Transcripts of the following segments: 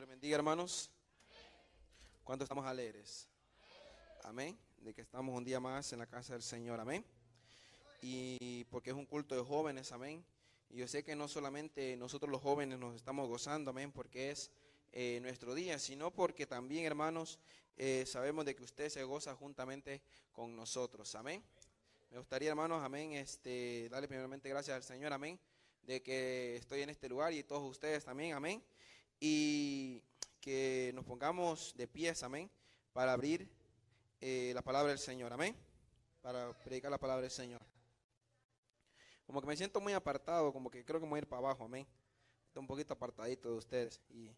les bendiga, hermanos. ¿Cuántos estamos alegres? Amén. De que estamos un día más en la casa del Señor. Amén. Y porque es un culto de jóvenes. Amén. Y yo sé que no solamente nosotros los jóvenes nos estamos gozando. Amén. Porque es nuestro día, sino porque también, hermanos, sabemos de que usted se goza juntamente con nosotros. Amén. Me gustaría, hermanos, amén, darle primeramente gracias al Señor. Amén. De que estoy en este lugar y todos ustedes también. Amén. Y que nos pongamos de pies, amén, para abrir la palabra del Señor, amén, para predicar la palabra del Señor. Como que me siento muy apartado, como que creo que me voy a ir para abajo, amén. Estoy un poquito apartadito de ustedes y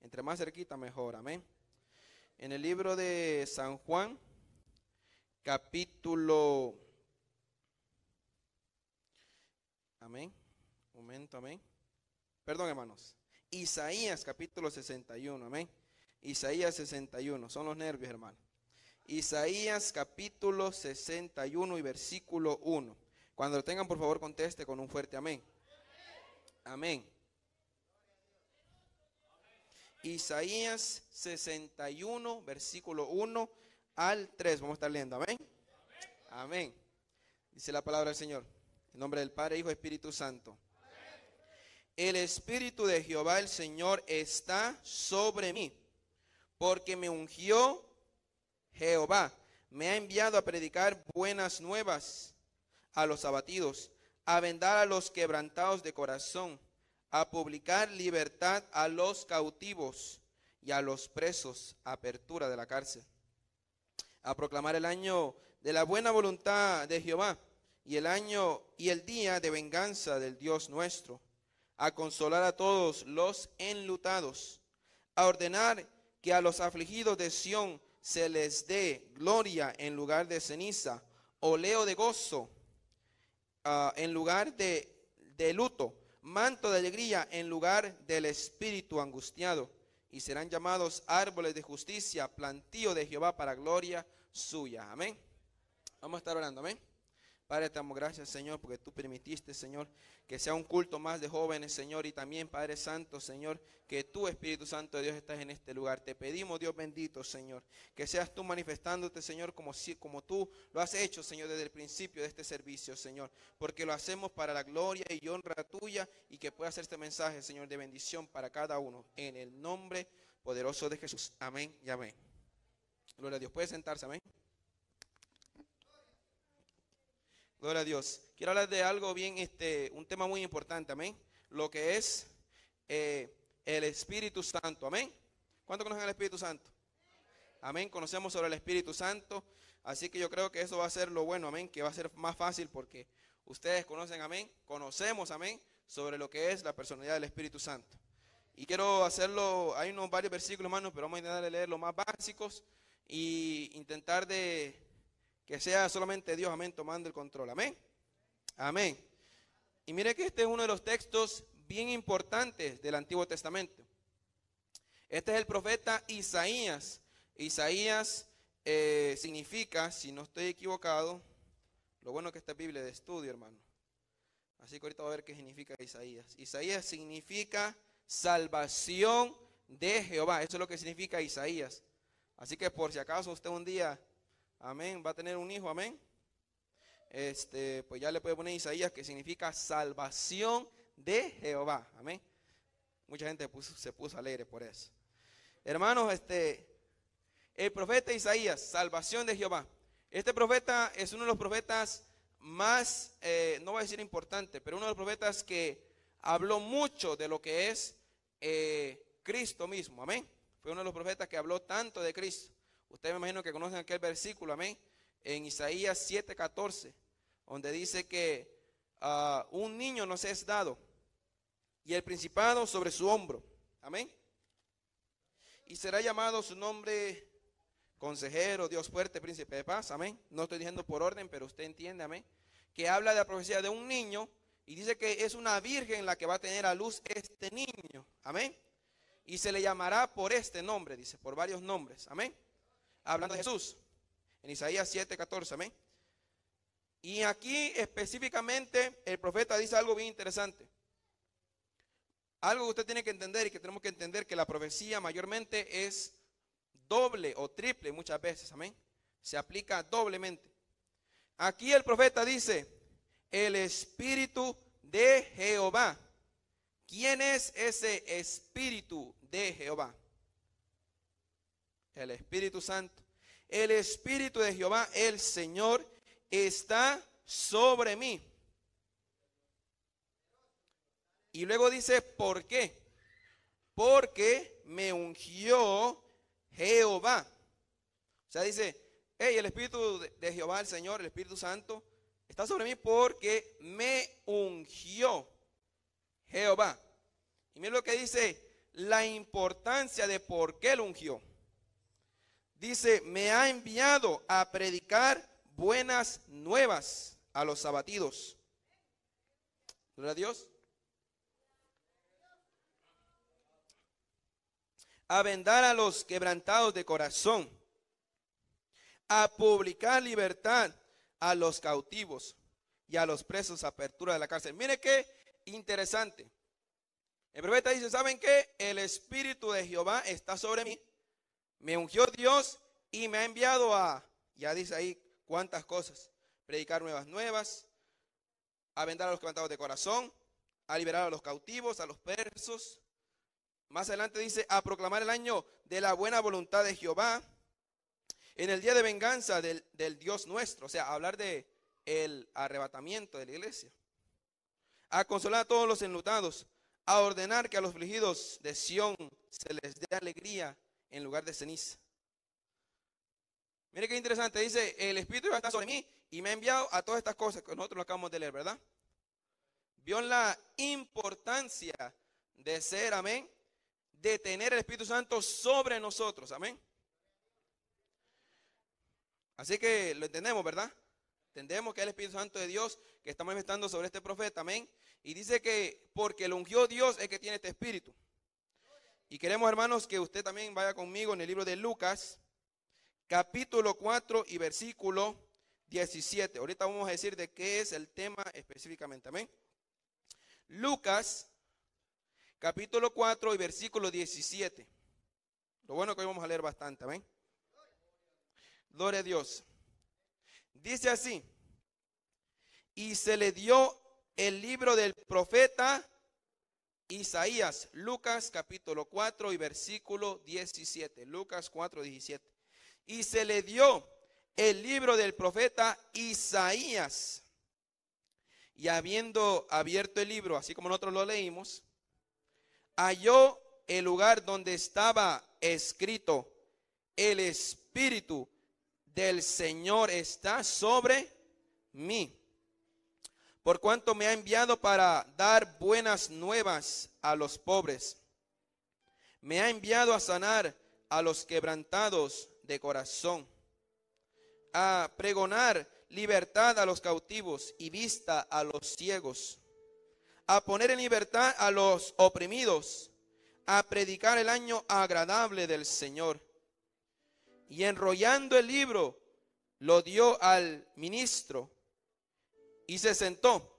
entre más cerquita mejor, amén. En el libro de San Juan, capítulo, amén, un momento, amén. Perdón, hermanos. Isaías capítulo 61, amén. Isaías 61, son los nervios, hermano. Isaías capítulo 61 y versículo 1. Cuando lo tengan, por favor, conteste con un fuerte amén. Amén. Isaías 61, versículo 1 al 3. Vamos a estar leyendo, amén. Amén. Dice la palabra del Señor. En nombre del Padre, Hijo y Espíritu Santo. El Espíritu de Jehová el Señor está sobre mí, porque me ungió Jehová. Me ha enviado a predicar buenas nuevas a los abatidos, a vendar a los quebrantados de corazón, a publicar libertad a los cautivos y a los presos, apertura de la cárcel, a proclamar el año de la buena voluntad de Jehová y el año y el día de venganza del Dios nuestro, a consolar a todos los enlutados, a ordenar que a los afligidos de Sión se les dé gloria en lugar de ceniza, oleo de gozo en lugar de luto, manto de alegría en lugar del espíritu angustiado, y serán llamados árboles de justicia, plantío de Jehová para gloria suya. Amén. Vamos a estar orando, amén. Padre, te damos gracias, Señor, porque tú permitiste, Señor, que sea un culto más de jóvenes, Señor, y también, Padre Santo, Señor, que tú, Espíritu Santo de Dios, estás en este lugar. Te pedimos, Dios bendito, Señor, que seas tú manifestándote, Señor, como tú lo has hecho, Señor, desde el principio de este servicio, Señor, porque lo hacemos para la gloria y honra tuya, y que pueda ser este mensaje, Señor, de bendición para cada uno, en el nombre poderoso de Jesús. Amén y amén. Gloria a Dios. Puede sentarse, amén. Gloria a Dios. Quiero hablar de algo bien, un tema muy importante, amén. Lo que es el Espíritu Santo, amén. ¿Cuántos conocen al Espíritu Santo? Amén. Conocemos sobre el Espíritu Santo, así que yo creo que eso va a ser lo bueno, amén, que va a ser más fácil porque ustedes conocen, amén, conocemos, amén, sobre lo que es la personalidad del Espíritu Santo. Y quiero hacerlo, hay varios versículos, hermanos, pero vamos a intentar leer los más básicos y intentar de que sea solamente Dios, amén, tomando el control, amén. Amén. Y mire que este es uno de los textos bien importantes del Antiguo Testamento. Este es el profeta Isaías. Isaías significa, si no estoy equivocado, lo bueno que esta es Biblia de estudio, hermano. Así que ahorita voy a ver qué significa Isaías. Isaías significa salvación de Jehová. Eso es lo que significa Isaías. Así que por si acaso usted un día, amén, va a tener un hijo, amén, pues ya le puede poner Isaías, que significa salvación de Jehová, amén. Mucha gente se puso alegre por eso. Hermanos, el profeta Isaías, salvación de Jehová. Este profeta es uno de los profetas más, no voy a decir importante, pero uno de los profetas que habló mucho de lo que es Cristo mismo, amén. Fue uno de los profetas que habló tanto de Cristo. Ustedes me imagino que conocen aquel versículo, amén, en Isaías 7:14, donde dice que un niño nos es dado y el principado sobre su hombro, amén. Y será llamado su nombre Consejero, Dios fuerte, Príncipe de paz, amén. No estoy diciendo por orden, pero usted entiende, amén, que habla de la profecía de un niño y dice que es una virgen la que va a tener a luz este niño, amén. Y se le llamará por este nombre, dice, por varios nombres, amén. Hablando de Jesús, en Isaías 7:14, amén. Y aquí específicamente el profeta dice algo bien interesante. algo que usted tiene que entender y que tenemos que entender, que la profecía mayormente es doble o triple muchas veces, amén. Se aplica doblemente. Aquí el profeta dice, el Espíritu de Jehová. ¿Quién es ese Espíritu de Jehová? El Espíritu Santo. El Espíritu de Jehová, el Señor, está sobre mí. Y luego dice, ¿por qué? Porque me ungió Jehová. O sea, dice, hey, el Espíritu de Jehová, el Señor, el Espíritu Santo, está sobre mí porque me ungió Jehová. Y mira lo que dice, la importancia de por qué lo ungió. Dice, me ha enviado a predicar buenas nuevas a los abatidos. Gloria a Dios. A vendar a los quebrantados de corazón. A publicar libertad a los cautivos y a los presos, apertura de la cárcel. Mire qué interesante. El profeta dice, ¿saben qué? El Espíritu de Jehová está sobre mí. Me ungió Dios y me ha enviado a, ya dice ahí cuántas cosas. Predicar nuevas, a vendar a los quebrantados de corazón, a liberar a los cautivos, a los presos. Más adelante dice, a proclamar el año de la buena voluntad de Jehová, en el día de venganza del Dios nuestro. O sea, hablar de el arrebatamiento de la iglesia. A consolar a todos los enlutados, a ordenar que a los afligidos de Sión se les dé alegría en lugar de ceniza. Mire qué interesante, dice, el Espíritu va a estar sobre mí y me ha enviado a todas estas cosas que nosotros lo acabamos de leer, ¿verdad? Vio la importancia de ser, amén, de tener el Espíritu Santo sobre nosotros, amén. Así que lo entendemos, ¿verdad? Entendemos que es el Espíritu Santo de Dios que está manifestando sobre este profeta, amén. Y dice que porque lo ungió Dios es que tiene este Espíritu. Y queremos, hermanos, que usted también vaya conmigo en el libro de Lucas, capítulo 4 y versículo 17. Ahorita vamos a decir de qué es el tema específicamente, amén. Lucas, capítulo 4 y versículo 17. Lo bueno que hoy vamos a leer bastante, amén. Gloria a Dios. Dice así, y se le dio el libro del profeta Isaías. Lucas capítulo 4 y versículo 17. Lucas 4, 17. Y se le dio el libro del profeta Isaías. Y habiendo abierto el libro, así como nosotros lo leímos, halló el lugar donde estaba escrito, el Espíritu del Señor está sobre mí, por cuanto me ha enviado para dar buenas nuevas a los pobres. Me ha enviado a sanar a los quebrantados de corazón, a pregonar libertad a los cautivos y vista a los ciegos, a poner en libertad a los oprimidos, a predicar el año agradable del Señor. Y enrollando el libro, lo dio al ministro y se sentó.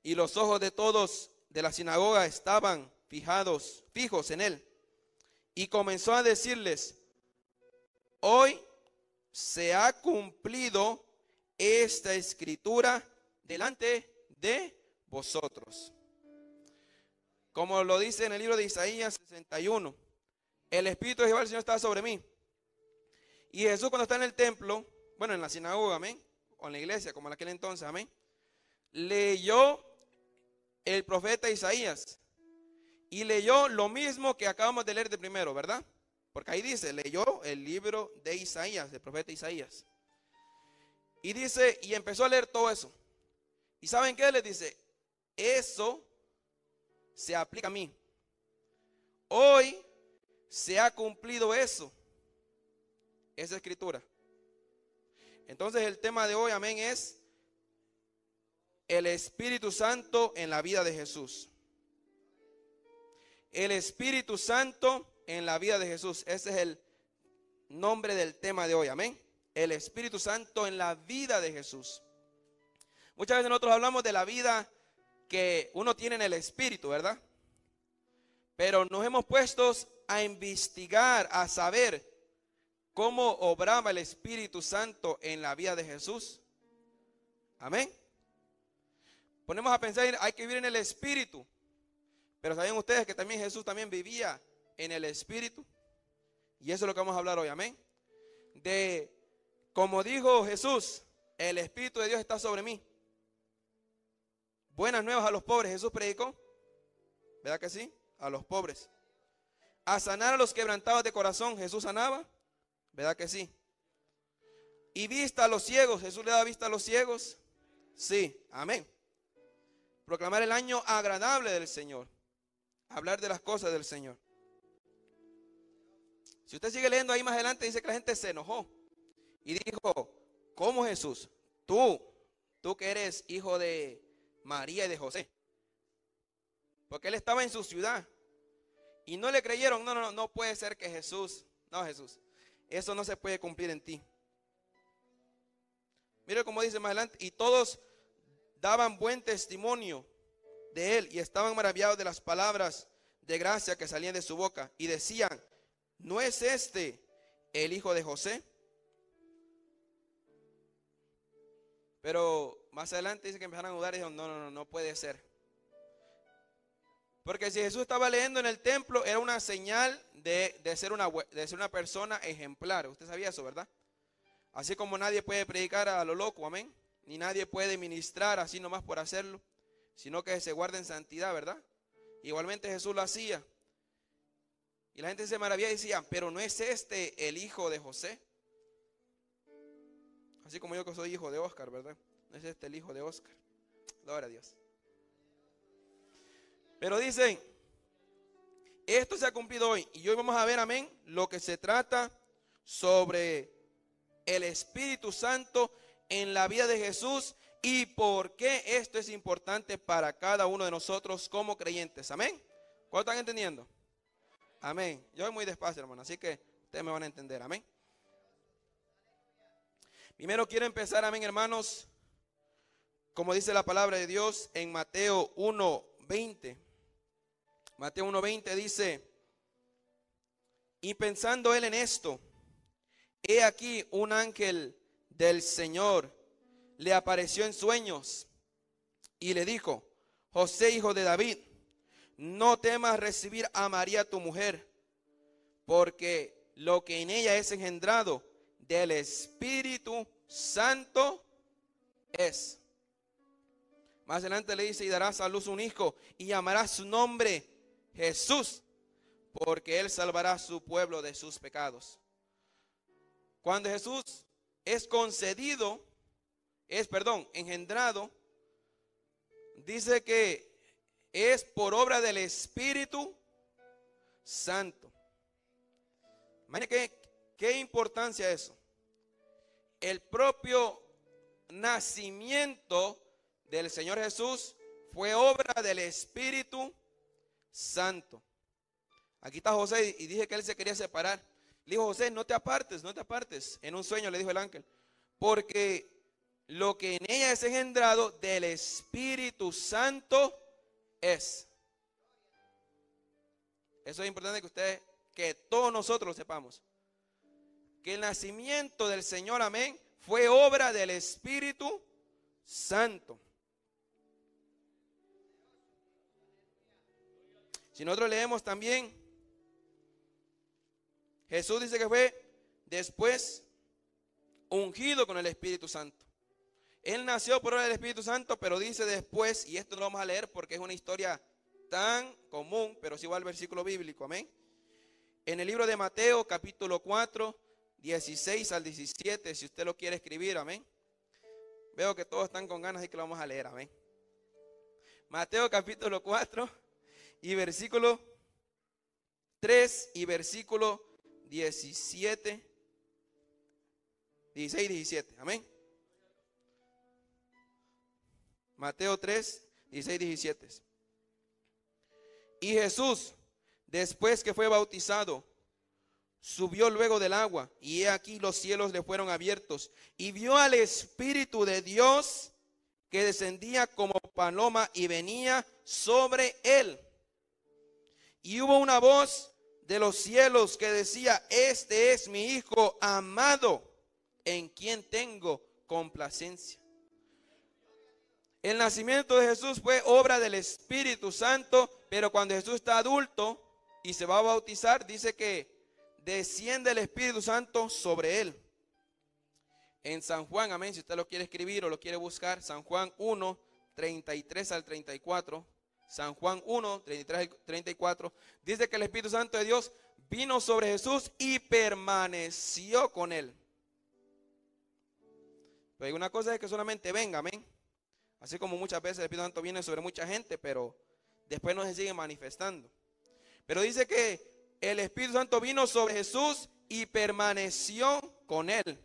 Y los ojos de todos de la sinagoga estaban fijos en él. Y comenzó a decirles, hoy se ha cumplido esta escritura delante de vosotros. Como lo dice en el libro de Isaías 61, el Espíritu de Jehová el Señor está sobre mí. Y Jesús cuando está en el templo, bueno, en la sinagoga, amén, o en la iglesia, como en aquel entonces, amén, leyó el profeta Isaías. Y leyó lo mismo que acabamos de leer de primero, ¿verdad? Porque ahí dice, leyó el libro de Isaías, del profeta Isaías. Y dice, y empezó a leer todo eso. ¿Y saben qué? Les dice, eso se aplica a mí. Hoy se ha cumplido eso. Esa escritura. Entonces el tema de hoy, amén, es el Espíritu Santo en la vida de Jesús. El Espíritu Santo en la vida de Jesús. Ese es el nombre del tema de hoy, amén. El Espíritu Santo en la vida de Jesús. Muchas veces nosotros hablamos de la vida que uno tiene en el Espíritu, ¿verdad? Pero nos hemos puesto a investigar, a saber cómo obraba el Espíritu Santo en la vida de Jesús. Amén. Ponemos a pensar, hay que vivir en el Espíritu. Pero ¿saben ustedes que también Jesús también vivía en el Espíritu? Y eso es lo que vamos a hablar hoy, amén. De, como dijo Jesús, el Espíritu de Dios está sobre mí. Buenas nuevas a los pobres, Jesús predicó. ¿Verdad que sí? A los pobres. A sanar a los quebrantados de corazón, Jesús sanaba. ¿Verdad que sí? Y vista a los ciegos, Jesús le da vista a los ciegos. Sí, amén. Proclamar el año agradable del Señor. Hablar de las cosas del Señor. Si usted sigue leyendo ahí más adelante, dice que la gente se enojó. Y dijo, ¿cómo Jesús? Tú que eres hijo de María y de José. Porque él estaba en su ciudad. Y no le creyeron, no puede ser que Jesús, no Jesús, eso no se puede cumplir en ti. Mire cómo dice más adelante, y todos daban buen testimonio de él y estaban maravillados de las palabras de gracia que salían de su boca y decían, ¿no es este el hijo de José? Pero más adelante dice que empezaron a dudar y dijeron, no puede ser. Porque si Jesús estaba leyendo en el templo, era una señal de ser una persona ejemplar. Usted sabía eso, ¿verdad? Así como nadie puede predicar a lo loco, amén. Ni nadie puede ministrar así nomás por hacerlo, sino que se guarda en santidad, ¿verdad? Igualmente Jesús lo hacía. Y la gente se maravillaba y decía, pero ¿no es este el hijo de José? Así como yo que soy hijo de Oscar, ¿verdad? ¿No es este el hijo de Oscar? Gloria a Dios. Pero dicen, esto se ha cumplido hoy. Y hoy vamos a ver, amén, lo que se trata sobre el Espíritu Santo en la vida de Jesús y por qué esto es importante para cada uno de nosotros como creyentes. Amén. ¿Cuánto están entendiendo? Amén. Yo voy muy despacio, hermano, así que ustedes me van a entender. Amén. Primero quiero empezar, amén, hermanos, como dice la palabra de Dios en Mateo 1:20. Mateo 1:20 dice, y pensando él en esto, he aquí un ángel del Señor le apareció en sueños y le dijo, José, hijo de David, no temas recibir a María tu mujer, porque lo que en ella es engendrado del Espíritu Santo es. Más adelante le dice, y darás a luz un hijo y llamarás su nombre Jesús, porque él salvará a su pueblo de sus pecados. Cuando Jesús es engendrado, dice que es por obra del Espíritu Santo. Imagínate qué importancia eso. El propio nacimiento del Señor Jesús fue obra del Espíritu Santo. Aquí está José y dije que él se quería separar. Le dijo, José, no te apartes. En un sueño le dijo el ángel, porque lo que en ella es engendrado del Espíritu Santo es. Eso es importante que todos nosotros lo sepamos. Que el nacimiento del Señor, amén, fue obra del Espíritu Santo. Si nosotros leemos también, Jesús dice que fue después ungido con el Espíritu Santo. Él nació por obra del Espíritu Santo, pero dice después, y esto no lo vamos a leer porque es una historia tan común, pero sí va al versículo bíblico, amén. En el libro de Mateo, capítulo 4, 16 al 17, si usted lo quiere escribir, amén. Veo que todos están con ganas y que lo vamos a leer, amén. Mateo capítulo 4 y versículo 3 y versículo 17, 16 y 17, amén. Mateo 3, 16 y 17. Y Jesús, después que fue bautizado, subió luego del agua, y he aquí los cielos le fueron abiertos, y vio al Espíritu de Dios que descendía como paloma y venía sobre él. Y hubo una voz de los cielos que decía: este es mi Hijo amado, en quien tengo complacencia. El nacimiento de Jesús fue obra del Espíritu Santo, pero cuando Jesús está adulto y se va a bautizar, dice que desciende el Espíritu Santo sobre él. En San Juan, amén, si usted lo quiere escribir o lo quiere buscar, San Juan 1, 33 al 34, San Juan 1, 33 al 34, dice que el Espíritu Santo de Dios vino sobre Jesús y permaneció con él. Pero una cosa es que solamente venga, amén. Así como muchas veces el Espíritu Santo viene sobre mucha gente, pero después no se sigue manifestando. Pero dice que el Espíritu Santo vino sobre Jesús y permaneció con él.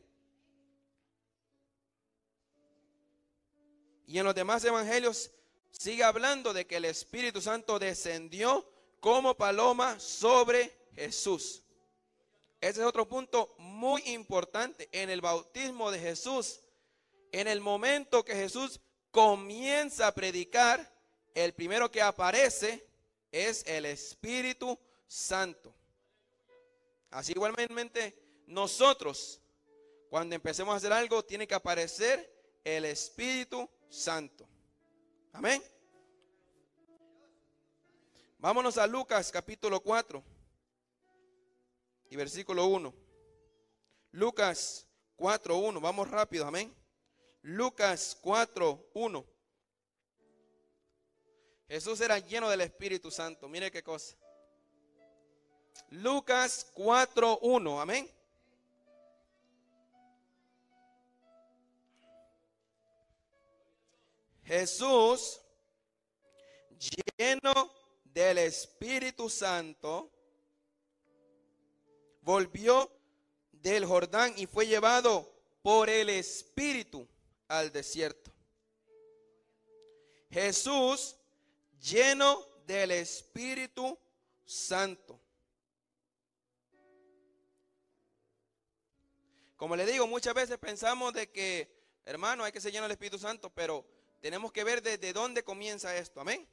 Y en los demás evangelios sigue hablando de que el Espíritu Santo descendió como paloma sobre Jesús. Ese es otro punto muy importante. En el bautismo de Jesús, en el momento que Jesús comienza a predicar, el primero que aparece es el Espíritu Santo. Así igualmente nosotros, cuando empecemos a hacer algo, tiene que aparecer el Espíritu Santo. Amén. Vámonos a Lucas capítulo 4 y versículo 1. Lucas 4:1. Vamos rápido, amén. Lucas 4:1. Jesús era lleno del Espíritu Santo. Mire qué cosa. Lucas 4:1. Amén. Jesús, lleno del Espíritu Santo, volvió del Jordán y fue llevado por el Espíritu al desierto. Jesús, lleno del Espíritu Santo. Como le digo, muchas veces pensamos de que, hermano, hay que ser lleno del Espíritu Santo, pero tenemos que ver desde dónde comienza esto, amén.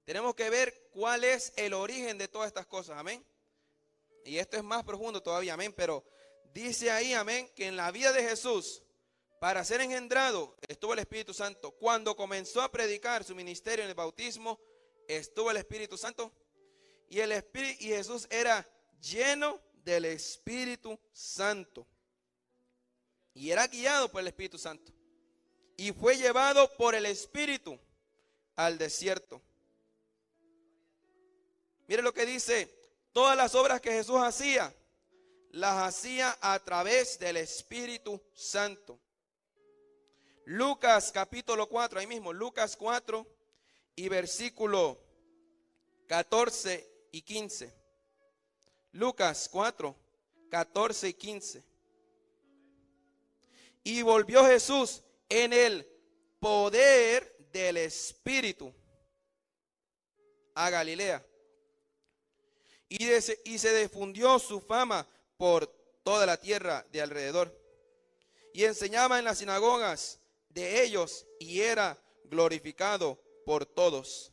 Tenemos que ver cuál es el origen de todas estas cosas, amén. Y esto es más profundo todavía, amén. Pero dice ahí, amén, que en la vida de Jesús, para ser engendrado, estuvo el Espíritu Santo. Cuando comenzó a predicar su ministerio en el bautismo, estuvo el Espíritu Santo. Y Jesús era lleno del Espíritu Santo. Y era guiado por el Espíritu Santo. Y fue llevado por el Espíritu al desierto. Mire lo que dice: todas las obras que Jesús hacía, las hacía a través del Espíritu Santo. Lucas capítulo 4, ahí mismo, Lucas 4 y versículo 14 y 15. Lucas 4, 14 y 15. Y volvió Jesús en el poder del Espíritu a Galilea. Y se difundió su fama por toda la tierra de alrededor. Y enseñaba en las sinagogas de ellos y era glorificado por todos.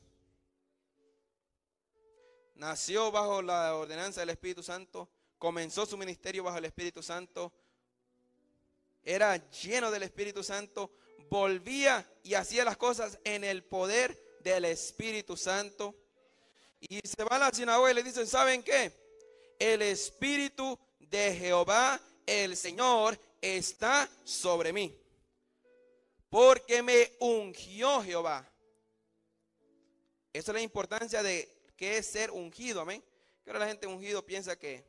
Nació bajo la ordenanza del Espíritu Santo, comenzó su ministerio bajo el Espíritu Santo, era lleno del Espíritu Santo, volvía y hacía las cosas en el poder del Espíritu Santo. Y se va a la sinagoga y le dicen: ¿saben qué? El Espíritu de Jehová, el Señor, está sobre mí, porque me ungió Jehová. Esa es la importancia de qué es ser ungido, amén. Que ahora la gente ungido piensa que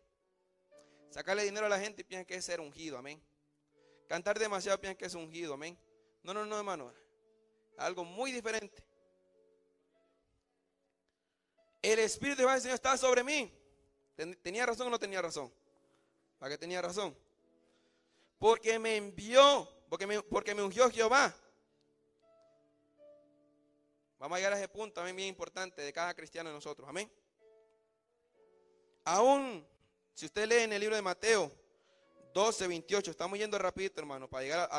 sacarle dinero a la gente y piensa que es ser ungido, amén. Cantar demasiado piensa que es ungido, amén. No, hermano, algo muy diferente. El Espíritu de Jehová, el Señor, está sobre mí. ¿Tenía razón o no tenía razón? ¿Para qué tenía razón? Porque me envió, porque me ungió Jehová. Vamos a llegar a ese punto también bien importante de cada cristiano de nosotros, amén. Aún, si usted lee en el libro de Mateo 12, 28, estamos yendo rapidito, hermano, para llegar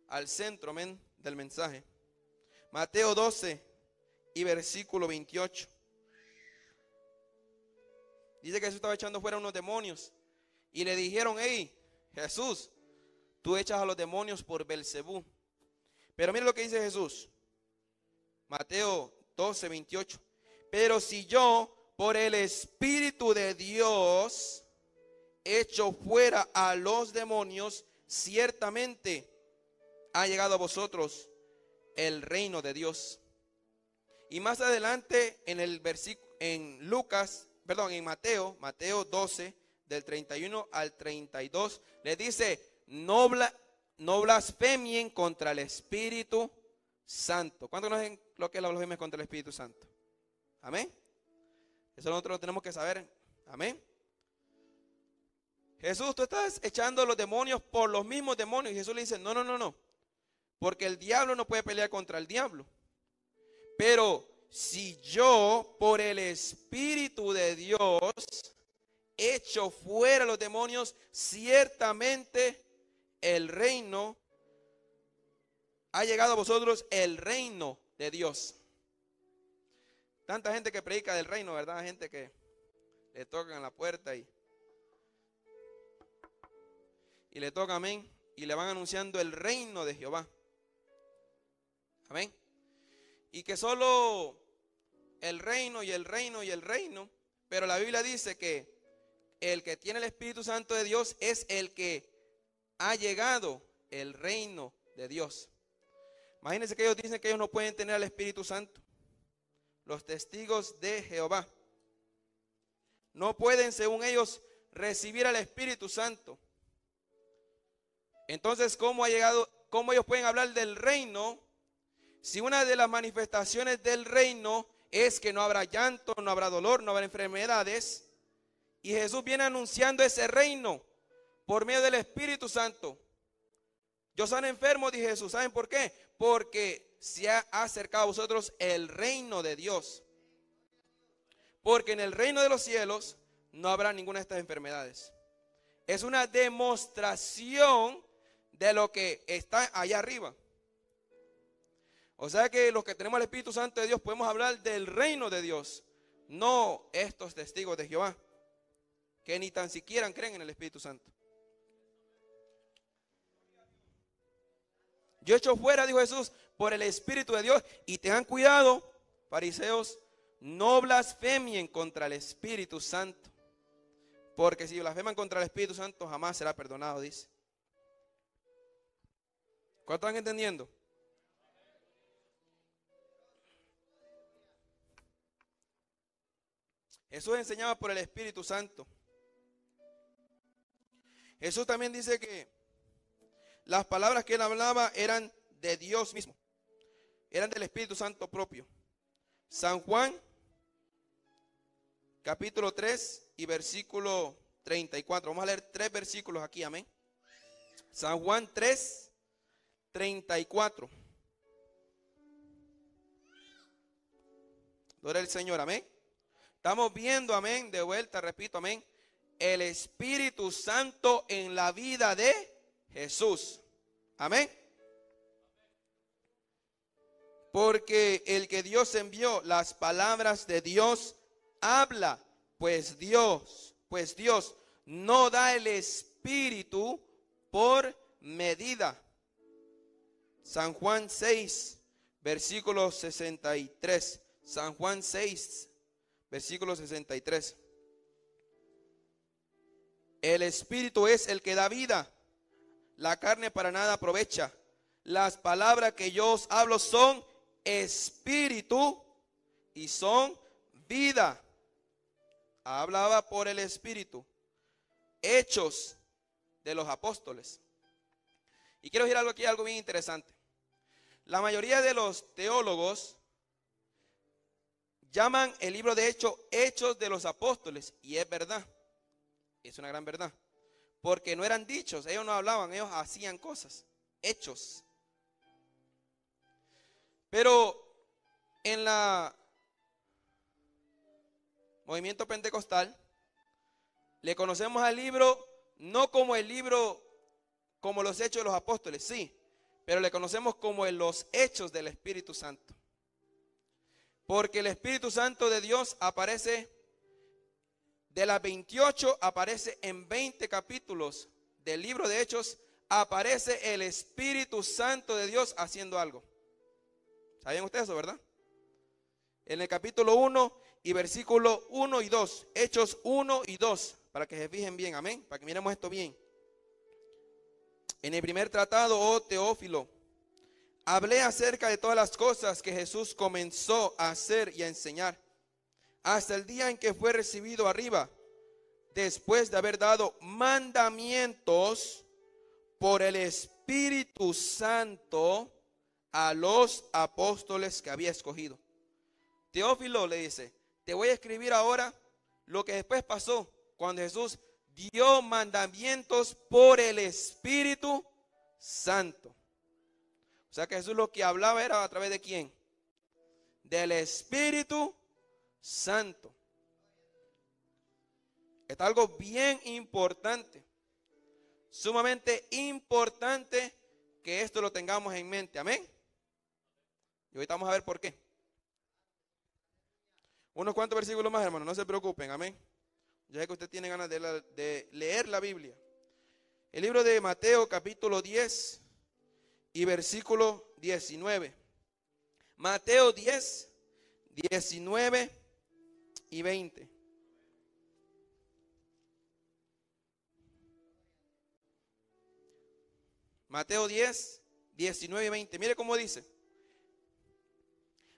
al centro, amén, del mensaje. Mateo 12 y versículo 28. Dice que Jesús estaba echando fuera unos demonios. Y le dijeron, hey, Jesús, tú echas a los demonios por Belcebú. Pero mire lo que dice Jesús. Mateo 12:28. Pero si yo, por el Espíritu de Dios, echo fuera a los demonios, ciertamente ha llegado a vosotros el reino de Dios. Y más adelante en el versículo, en Mateo 12, del 31 al 32, le dice, no blasfemien contra el Espíritu Santo. ¿Cuántos conocen lo que es la blasfemia contra el Espíritu Santo? Amén. Eso nosotros lo tenemos que saber. Amén. Jesús, tú estás echando los demonios por los mismos demonios. Y Jesús le dice, no. Porque el diablo no puede pelear contra el diablo. Pero si yo, por el Espíritu de Dios, echo fuera los demonios, ciertamente el reino ha llegado a vosotros, el reino de Dios. Tanta gente que predica del reino, ¿verdad? Gente que le tocan la puerta y le tocan, amén, y le van anunciando el reino de Jehová. Amén. Y que solo el reino y el reino y el reino, pero la Biblia dice que el que tiene el Espíritu Santo de Dios es el que ha llegado el reino de Dios. Imagínense que ellos dicen que ellos no pueden tener al Espíritu Santo. Los testigos de Jehová no pueden, según ellos, recibir al Espíritu Santo. Entonces, ¿cómo ellos pueden hablar del reino si una de las manifestaciones del reino es que no habrá llanto, no habrá dolor, no habrá enfermedades? Y Jesús viene anunciando ese reino por medio del Espíritu Santo. Yo soy enfermo, dice Jesús. ¿Saben por qué? Porque se ha acercado a vosotros el reino de Dios. Porque en el reino de los cielos no habrá ninguna de estas enfermedades. Es una demostración de lo que está allá arriba. O sea que los que tenemos el Espíritu Santo de Dios podemos hablar del reino de Dios. No estos testigos de Jehová, que ni tan siquiera creen en el Espíritu Santo. Yo echo fuera, dijo Jesús, por el Espíritu de Dios. Y tengan cuidado, fariseos, no blasfemien contra el Espíritu Santo. Porque si blasfeman contra el Espíritu Santo, jamás será perdonado, dice. ¿Cuánto están entendiendo? Jesús enseñaba por el Espíritu Santo. Jesús también dice que las palabras que él hablaba eran de Dios mismo, eran del Espíritu Santo propio. San Juan, capítulo 3 y versículo 34. Vamos a leer 3 versículos aquí, amén. San Juan 3, 34. Gloria al Señor, amén. Estamos viendo, amén, de vuelta, repito, amén, el Espíritu Santo en la vida de Jesús. Amén. Porque el que Dios envió, las palabras de Dios habla, pues Dios no da el Espíritu por medida. San Juan 6, versículo 63. San Juan 6, versículo 63. El Espíritu es el que da vida. La carne para nada aprovecha. Las palabras que yo os hablo son espíritu y son vida. Hablaba por el Espíritu. Hechos de los apóstoles. Y quiero decir algo aquí, algo bien interesante. La mayoría de los teólogos llaman el libro de Hechos de los apóstoles. Y es verdad. Es una gran verdad. Porque no eran dichos, ellos no hablaban, ellos hacían cosas, hechos. Pero en la movimiento pentecostal le conocemos al libro no como el libro como los hechos de los apóstoles, sí, pero le conocemos como los hechos del Espíritu Santo. Porque el Espíritu Santo de Dios aparece de las 28 aparece en 20 capítulos del libro de Hechos, aparece el Espíritu Santo de Dios haciendo algo. ¿Sabían ustedes eso, verdad? En el capítulo 1 y versículo 1 y 2, Hechos 1 y 2, para que se fijen bien, amén, para que miremos esto bien. En el primer tratado, oh Teófilo, hablé acerca de todas las cosas que Jesús comenzó a hacer y a enseñar, hasta el día en que fue recibido arriba, después de haber dado mandamientos por el Espíritu Santo a los apóstoles que había escogido. Teófilo le dice, te voy a escribir ahora lo que después pasó cuando Jesús dio mandamientos por el Espíritu Santo. O sea que Jesús lo que hablaba era a través de ¿quién? Del Espíritu Santo. Está algo bien importante, sumamente importante que esto lo tengamos en mente, amén. Y ahorita vamos a ver por qué. Unos cuantos versículos más, hermanos, no se preocupen, amén. Ya sé que usted tiene ganas de leer la Biblia. El libro de Mateo capítulo 10 y versículo 19. Mateo 10, 19 y 20. Mateo 10, 19 y 20. Mire cómo dice.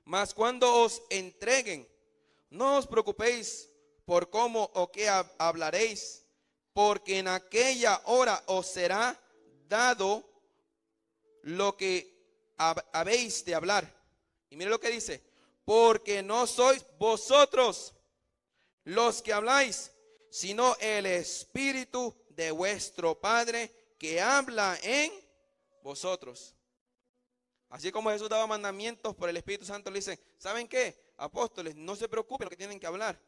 Mas cuando os entreguen, no os preocupéis por cómo o qué hablaréis, porque en aquella hora os será dado lo que habéis de hablar. Y mire lo que dice, porque no sois vosotros los que habláis, sino el Espíritu de vuestro Padre que habla en vosotros. Así como Jesús daba mandamientos por el Espíritu Santo, le dicen, ¿saben qué? Apóstoles, no se preocupen lo que tienen que hablar,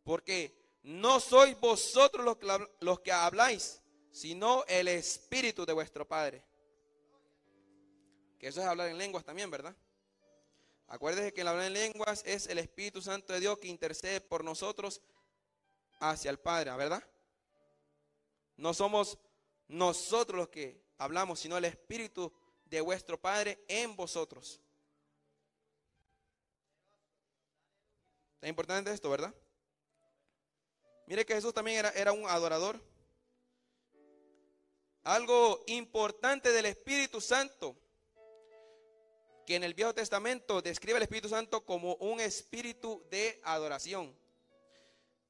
porque no sois vosotros los que habláis, sino el Espíritu de vuestro Padre. Que eso es hablar en lenguas también, ¿verdad? Acuérdense que el hablar en lenguas es el Espíritu Santo de Dios que intercede por nosotros hacia el Padre, ¿verdad? No somos nosotros los que hablamos, sino el Espíritu de vuestro Padre en vosotros. Es importante esto, ¿verdad? Mire que Jesús también era un adorador. Algo importante del Espíritu Santo, que en el Viejo Testamento describe al Espíritu Santo como un espíritu de adoración.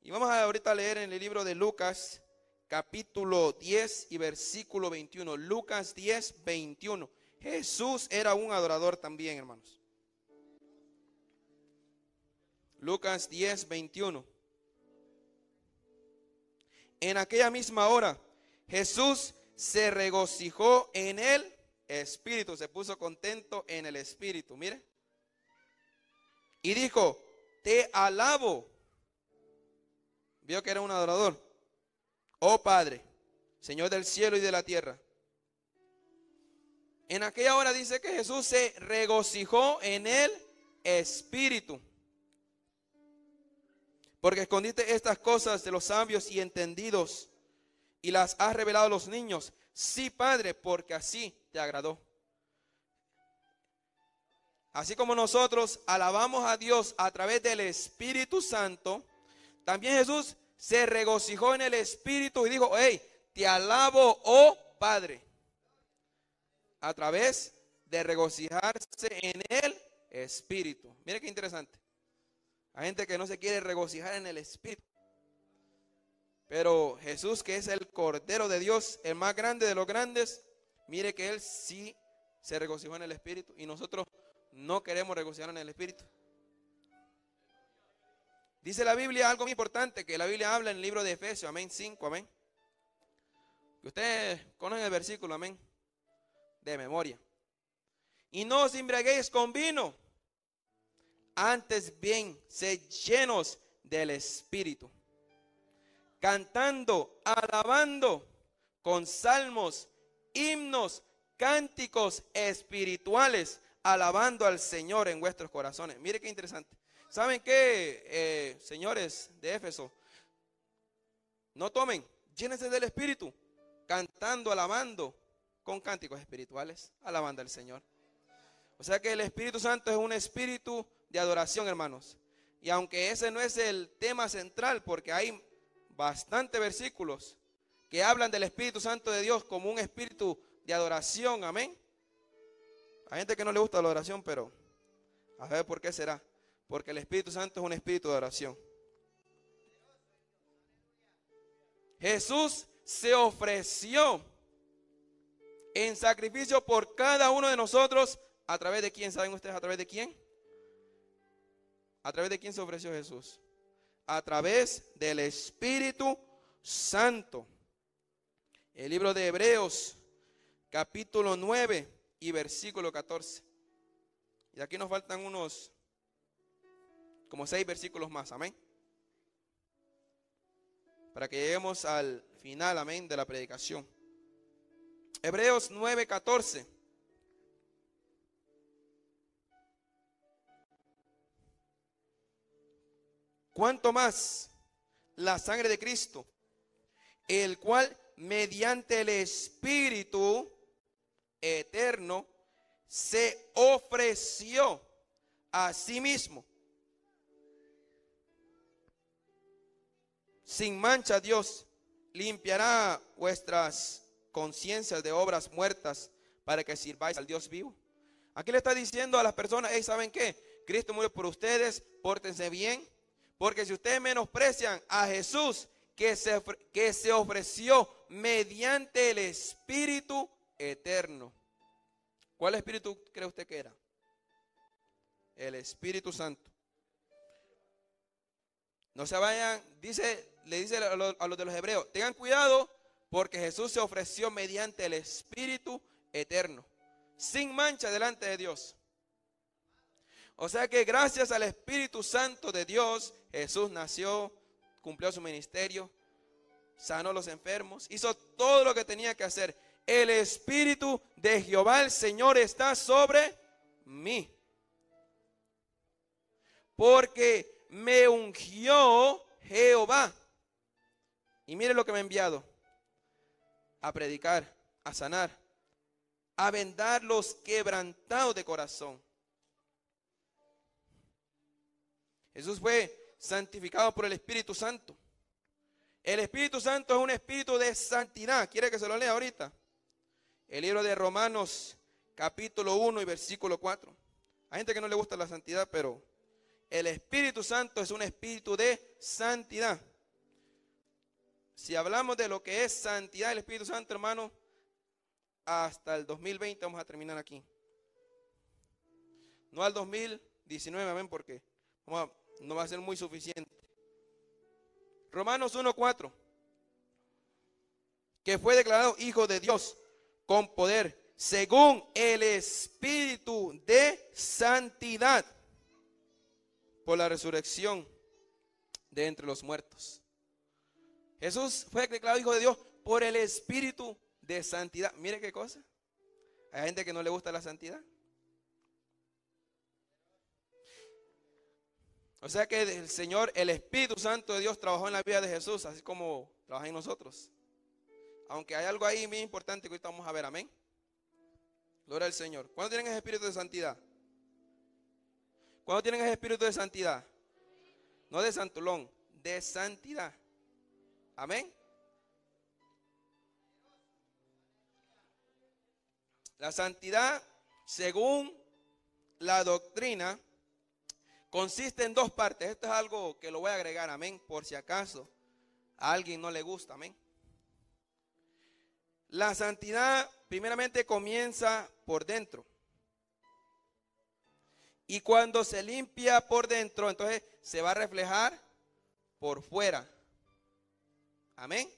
Y vamos ahorita a leer en el libro de Lucas, capítulo 10 y versículo 21. Lucas 10, 21. Jesús era un adorador también, hermanos. Lucas 10, 21. En aquella misma hora, Jesús se regocijó en el Espíritu, se puso contento en el Espíritu, mire. Y dijo, te alabo. Vio que era un adorador. Oh Padre, Señor del cielo y de la tierra. En aquella hora dice que Jesús se regocijó en el Espíritu. Porque escondiste estas cosas de los sabios y entendidos y las has revelado a los niños. Sí, Padre, porque así te agradó. Así como nosotros alabamos a Dios a través del Espíritu Santo, también Jesús se regocijó en el Espíritu y dijo, hey, te alabo, oh Padre. A través de regocijarse en el Espíritu. Mire qué interesante. Hay gente que no se quiere regocijar en el Espíritu. Pero Jesús, que es el Cordero de Dios, el más grande de los grandes, mire que Él sí se regocijó en el Espíritu. Y nosotros no queremos regocijar en el Espíritu. Dice la Biblia algo muy importante, que la Biblia habla en el libro de Efesios, amén, 5, amén. Que ustedes conocen el versículo, amén, de memoria. Y no os embriaguéis con vino, antes bien, sed llenos del Espíritu, cantando, alabando con salmos, himnos, cánticos espirituales, alabando al Señor en vuestros corazones. Mire qué interesante. ¿Saben qué, señores de Éfeso? No tomen, llénense del Espíritu, cantando, alabando, con cánticos espirituales, alabando al Señor. O sea que el Espíritu Santo es un espíritu de adoración, hermanos. Y aunque ese no es el tema central, porque hay bastantes versículos que hablan del Espíritu Santo de Dios como un espíritu de adoración, amén. Hay gente que no le gusta la adoración, pero a ver por qué será. Porque el Espíritu Santo es un espíritu de adoración. Jesús se ofreció en sacrificio por cada uno de nosotros. ¿A través de quién? ¿Saben ustedes a través de quién? ¿A través de quién se ofreció Jesús? A través del Espíritu Santo. El libro de Hebreos, capítulo 9 y versículo 14. Y aquí nos faltan unos, como 6 versículos más, amén. Para que lleguemos al final, amén, de la predicación. Hebreos 9, 14. ¿Cuánto más la sangre de Cristo, el cual mediante el Espíritu eterno se ofreció a sí mismo sin mancha? Dios limpiará vuestras conciencias de obras muertas para que sirváis al Dios vivo. Aquí le está diciendo a las personas: hey, ¿saben qué? Cristo murió por ustedes, pórtense bien, porque si ustedes menosprecian a Jesús que se ofreció mediante el Espíritu eterno. ¿Cuál espíritu cree usted que era? El Espíritu Santo. No se vayan, le dice a los de los hebreos: tengan cuidado, porque Jesús se ofreció mediante el Espíritu eterno, sin mancha delante de Dios. O sea que gracias al Espíritu Santo de Dios, Jesús nació, cumplió su ministerio, sanó a los enfermos, hizo todo lo que tenía que hacer. El Espíritu de Jehová el Señor está sobre mí, porque me ungió Jehová. Y mire lo que me ha enviado: a predicar, a sanar, a vendar los quebrantados de corazón. Jesús fue santificado por el Espíritu Santo. El Espíritu Santo es un espíritu de santidad. ¿Quiere que se lo lea ahorita? El libro de Romanos, capítulo 1 y versículo 4. Hay gente que no le gusta la santidad, pero el Espíritu Santo es un espíritu de santidad. Si hablamos de lo que es santidad del Espíritu Santo, hermano, hasta el 2020 vamos a terminar aquí. No al 2019, amén, porque no va a ser muy suficiente. Romanos 1:4, que fue declarado hijo de Dios con poder, según el Espíritu de santidad, por la resurrección de entre los muertos. Jesús fue declarado hijo de Dios por el Espíritu de santidad. Mire qué cosa. Hay gente que no le gusta la santidad. O sea que el Señor, el Espíritu Santo de Dios, trabajó en la vida de Jesús, así como trabaja en nosotros. Aunque hay algo ahí muy importante que ahorita vamos a ver, amén. Gloria al Señor. ¿Cuándo tienen ese espíritu de santidad? ¿Cuándo tienen ese espíritu de santidad? No de santulón, de santidad. Amén. La santidad, según la doctrina, consiste en 2 partes. Esto es algo que lo voy a agregar, amén, por si acaso a alguien no le gusta, amén. La santidad primeramente comienza por dentro. Y cuando se limpia por dentro, entonces se va a reflejar por fuera. Amén.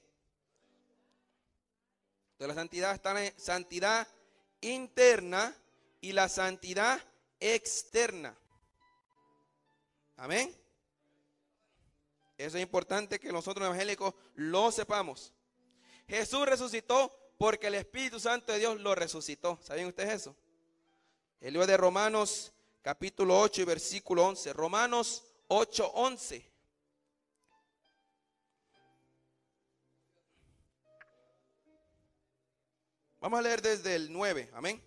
Entonces la santidad está en santidad interna y la santidad externa. Amén. Eso es importante que nosotros evangélicos lo sepamos. Jesús resucitó porque el Espíritu Santo de Dios lo resucitó. ¿Saben ustedes eso? El libro de Romanos, capítulo 8 y versículo 11. Romanos 8:11. Vamos a leer desde el 9, amén,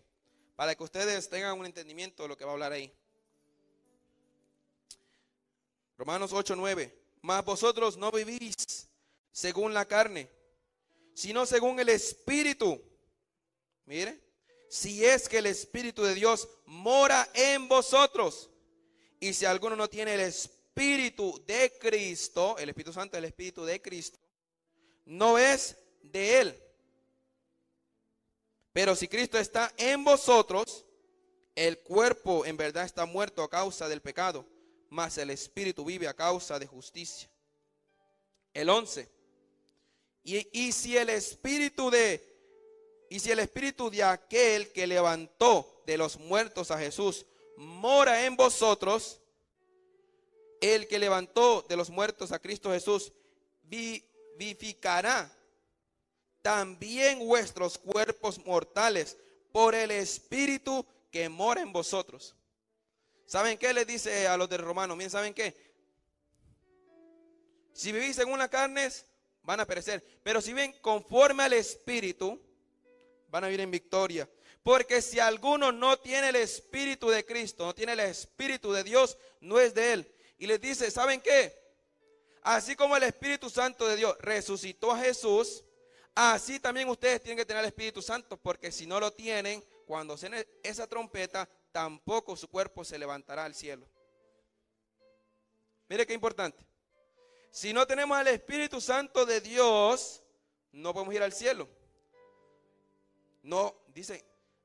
para que ustedes tengan un entendimiento de lo que va a hablar ahí. Romanos 8, 9. Mas vosotros no vivís según la carne, sino según el Espíritu. Mire, si es que el Espíritu de Dios mora en vosotros. Y si alguno no tiene el Espíritu de Cristo, el Espíritu Santo, el Espíritu de Cristo, no es de él. Pero si Cristo está en vosotros, el cuerpo en verdad está muerto a causa del pecado, mas el Espíritu vive a causa de justicia. El 11. Y si el Espíritu de aquel que levantó de los muertos a Jesús mora en vosotros, el que levantó de los muertos a Cristo Jesús vivificará también vuestros cuerpos mortales por el Espíritu que mora en vosotros. ¿Saben qué les dice a los de Romanos? Miren, ¿saben qué? Si vivís según las carnes, van a perecer. Pero si viven conforme al Espíritu, van a vivir en victoria. Porque si alguno no tiene el Espíritu de Cristo, no tiene el Espíritu de Dios, no es de él. Y les dice, ¿saben qué? Así como el Espíritu Santo de Dios resucitó a Jesús, así también ustedes tienen que tener el Espíritu Santo, porque si no lo tienen, cuando suene esa trompeta, tampoco su cuerpo se levantará al cielo. Mire qué importante. Si no tenemos el Espíritu Santo de Dios, no podemos ir al cielo. No, dice,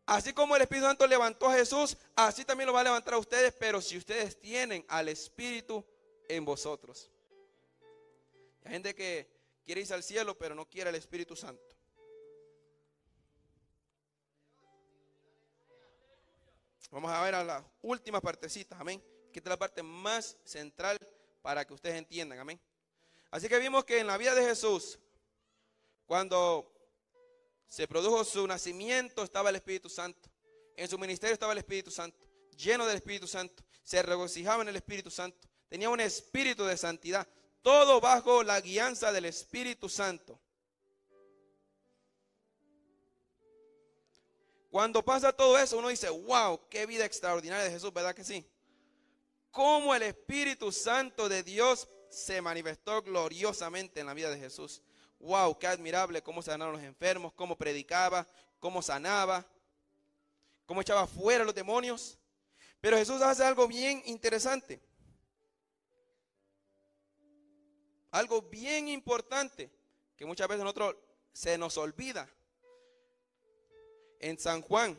así como el Espíritu Santo levantó a Jesús, así también lo va a levantar a ustedes, pero si ustedes tienen al Espíritu en vosotros. Hay gente que quiere irse al cielo, pero no quiere el Espíritu Santo. Vamos a ver a las últimas partecitas, amén. Que esta es la parte más central para que ustedes entiendan, amén. Así que vimos que en la vida de Jesús, cuando se produjo su nacimiento, estaba el Espíritu Santo. En su ministerio estaba el Espíritu Santo, lleno del Espíritu Santo. Se regocijaba en el Espíritu Santo. Tenía un espíritu de santidad. Todo bajo la guianza del Espíritu Santo. Cuando pasa todo eso, uno dice, wow, qué vida extraordinaria de Jesús, ¿verdad que sí? Cómo el Espíritu Santo de Dios se manifestó gloriosamente en la vida de Jesús. Wow, qué admirable cómo sanaron los enfermos, cómo predicaba, cómo sanaba, cómo echaba fuera a los demonios. Pero Jesús hace algo bien interesante. Algo bien importante que muchas veces a nosotros se nos olvida. En San Juan,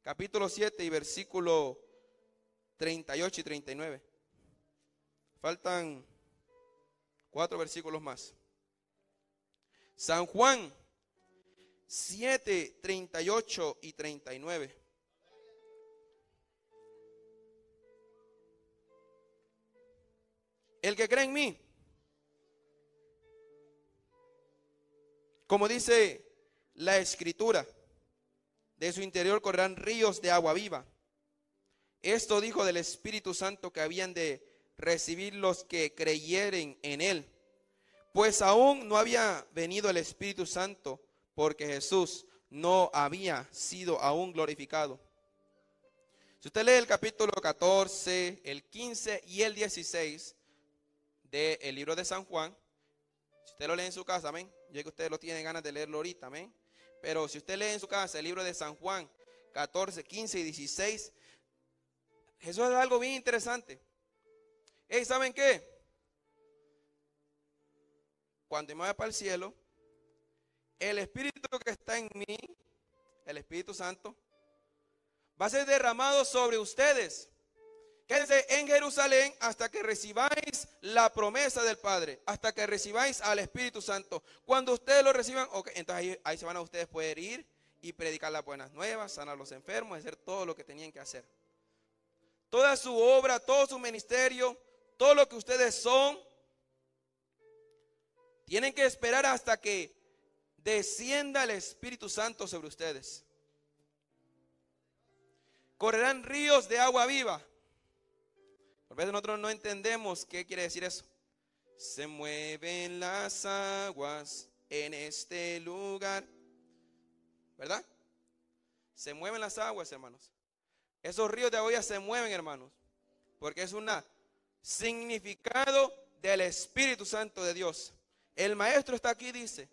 capítulo 7 y versículo 38 y 39. Faltan 4 versículos más. San Juan 7, 38 y 39. El que cree en mí, como dice la Escritura, de su interior correrán ríos de agua viva. Esto dijo del Espíritu Santo que habían de recibir los que creyeren en él. Pues aún no había venido el Espíritu Santo, porque Jesús no había sido aún glorificado. Si usted lee el capítulo 14, el 15 y el 16 del libro de San Juan, si usted lo lee en su casa, amén. Yo sé que usted lo tiene ganas de leerlo ahorita, amén. Pero si usted lee en su casa el libro de San Juan 14, 15 y 16, Jesús es algo bien interesante. ¿Saben qué? Cuando me vaya para el cielo, el Espíritu que está en mí, el Espíritu Santo, va a ser derramado sobre ustedes. Quédense en Jerusalén hasta que recibáis la promesa del Padre, hasta que recibáis al Espíritu Santo. Cuando ustedes lo reciban, okay, entonces ahí se van a ustedes poder ir y predicar las buenas nuevas, sanar a los enfermos, hacer todo lo que tenían que hacer. Toda su obra, todo su ministerio, todo lo que ustedes son, tienen que esperar hasta que descienda el Espíritu Santo sobre ustedes. Correrán ríos de agua viva. A veces nosotros no entendemos qué quiere decir eso. Se mueven las aguas en este lugar. ¿verdad? Se mueven las aguas, hermanos. Esos ríos de agua se mueven, hermanos, porque es un significado del Espíritu Santo de Dios. El maestro está aquí, dice,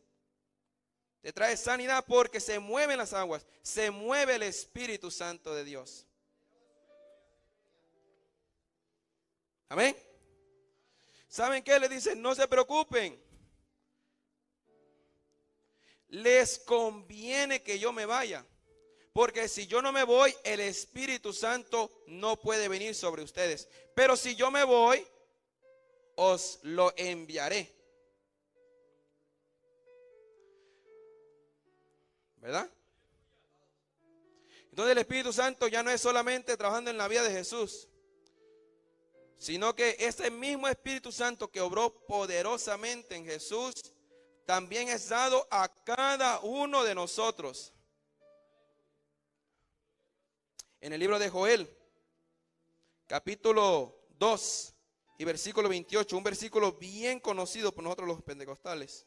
te trae sanidad porque se mueven las aguas, se mueve el Espíritu Santo de Dios. Amén. ¿Saben qué? Le dicen, no se preocupen. Les conviene que yo me vaya. Porque si yo no me voy, el Espíritu Santo no puede venir sobre ustedes. Pero si yo me voy, os lo enviaré. ¿Verdad? Entonces el Espíritu Santo ya no es solamente trabajando en la vida de Jesús, sino que ese mismo Espíritu Santo que obró poderosamente en Jesús, también es dado a cada uno de nosotros. En el libro de Joel, capítulo 2 y versículo 28, un versículo bien conocido por nosotros los pentecostales.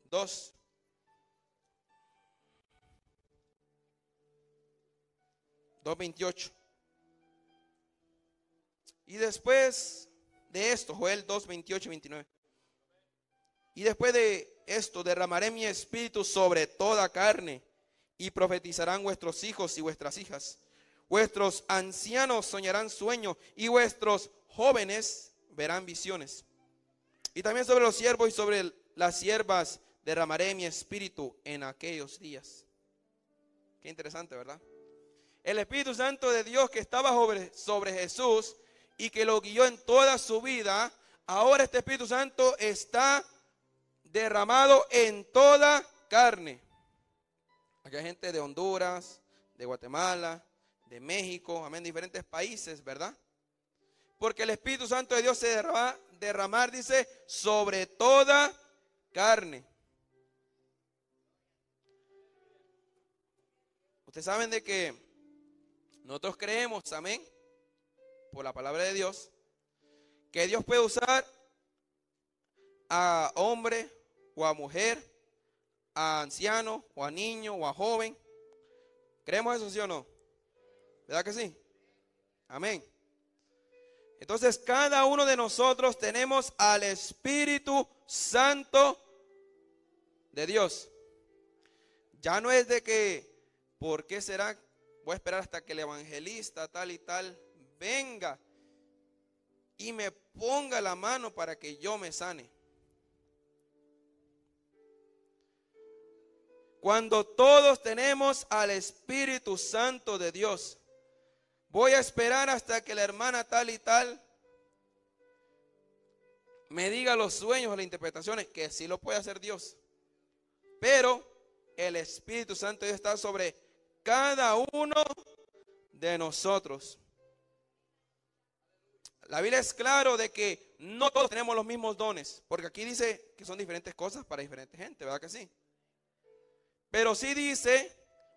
2:28. Y después de esto, Joel 2:28 y 29. Y después de esto derramaré mi espíritu sobre toda carne, y profetizarán vuestros hijos y vuestras hijas. Vuestros ancianos soñarán sueños, y vuestros jóvenes verán visiones. Y también sobre los siervos y sobre las siervas derramaré mi espíritu en aquellos días. Qué interesante, ¿verdad? El Espíritu Santo de Dios que estaba sobre Jesús y que lo guió en toda su vida, ahora este Espíritu Santo está derramado en toda carne. Aquí hay gente de Honduras, de Guatemala, de México, amén, diferentes países, ¿verdad? Porque el Espíritu Santo de Dios se va a derramar, dice, sobre toda carne. Ustedes saben de que nosotros creemos, amén, por la palabra de Dios, que Dios puede usar a hombre o a mujer, a anciano o a niño o a joven. ¿Creemos eso, sí o no? ¿Verdad que sí? Amén. Entonces cada uno de nosotros tenemos al Espíritu Santo de Dios. Ya no es de que, ¿por qué será? Voy a esperar hasta que el evangelista tal y tal venga y me ponga la mano para que yo me sane. Cuando todos tenemos al Espíritu Santo de Dios, voy a esperar hasta que la hermana tal y tal me diga los sueños o las interpretaciones, que sí lo puede hacer Dios. Pero el Espíritu Santo de Dios está sobre cada uno de nosotros. La Biblia es claro de que no todos tenemos los mismos dones, porque aquí dice que son diferentes cosas para diferente gente, ¿verdad que sí? Pero sí dice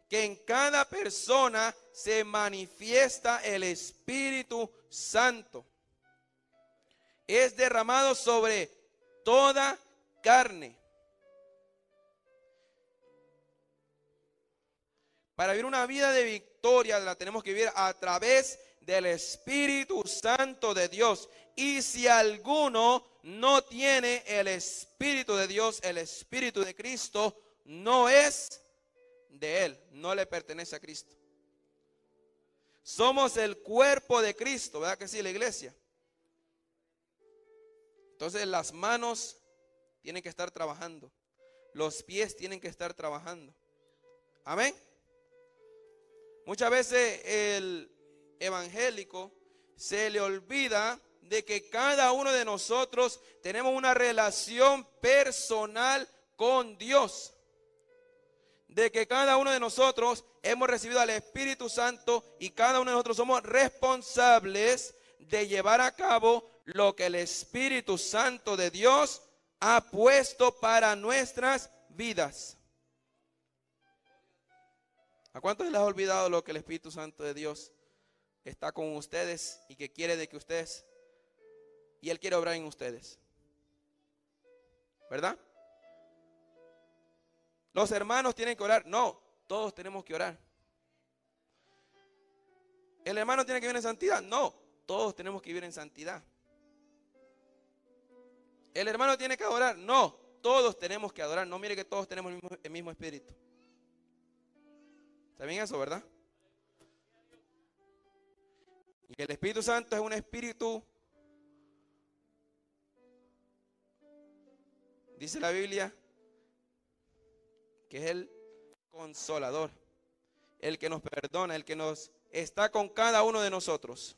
que en cada persona se manifiesta el Espíritu Santo. Es derramado sobre toda carne. Para vivir una vida de victoria la tenemos que vivir a través del Espíritu Santo de Dios. Y si alguno no tiene el Espíritu de Dios, el Espíritu de Cristo, no es de Él, no le pertenece a Cristo. Somos el cuerpo de Cristo, ¿verdad que sí, la iglesia? Entonces las manos tienen que estar trabajando, los pies tienen que estar trabajando. Amén. Muchas veces el evangélico se le olvida de que cada uno de nosotros tenemos una relación personal con Dios. De que cada uno de nosotros hemos recibido al Espíritu Santo y cada uno de nosotros somos responsables de llevar a cabo lo que el Espíritu Santo de Dios ha puesto para nuestras vidas. ¿A cuántos les ha olvidado lo que el Espíritu Santo de Dios está con ustedes y que quiere de que ustedes, y Él quiere obrar en ustedes? ¿Verdad? Los hermanos tienen que orar. No, todos tenemos que orar. ¿El hermano tiene que vivir en santidad? No, todos tenemos que vivir en santidad. ¿El hermano tiene que adorar? No, todos tenemos que adorar. No mire que todos tenemos el mismo espíritu. ¿Está bien eso, verdad? Y el Espíritu Santo es un espíritu, dice la Biblia, que es el consolador, el que nos perdona, el que nos está con cada uno de nosotros.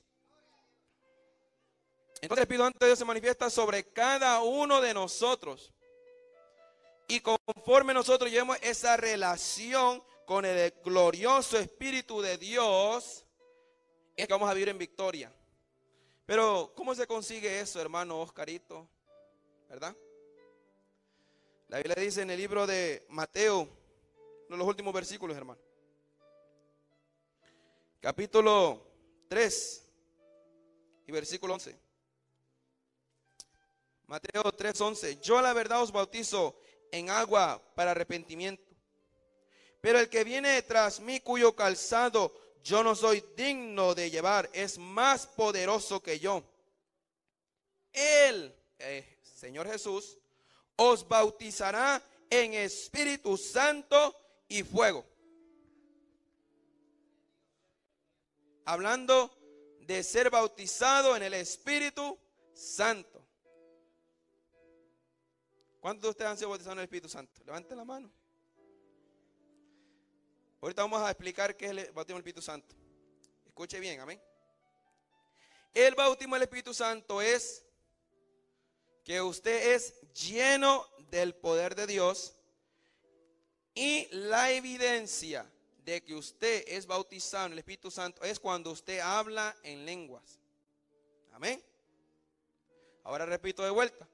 Entonces el Espíritu Santo de Dios se manifiesta sobre cada uno de nosotros. Y conforme nosotros llevemos esa relación con el glorioso Espíritu de Dios, es que vamos a vivir en victoria. Pero ¿cómo se consigue eso, hermano Oscarito? ¿Verdad? La Biblia dice en el libro de Mateo, uno de los últimos versículos, hermano. Capítulo 3 y versículo 11. Mateo 3:11. Yo a la verdad os bautizo en agua para arrepentimiento. Pero el que viene tras mí, cuyo calzado yo no soy digno de llevar, es más poderoso que yo. Él, Señor Jesús, os bautizará en Espíritu Santo y fuego. Hablando de ser bautizado en el Espíritu Santo. ¿Cuántos de ustedes han sido bautizados en el Espíritu Santo? Levanten la mano. Ahorita vamos a explicar qué es el bautismo del Espíritu Santo. Escuche bien, amén. El bautismo del Espíritu Santo es que usted es lleno del poder de Dios, y la evidencia de que usted es bautizado en el Espíritu Santo es cuando usted habla en lenguas. Amén. Ahora repito de vuelta.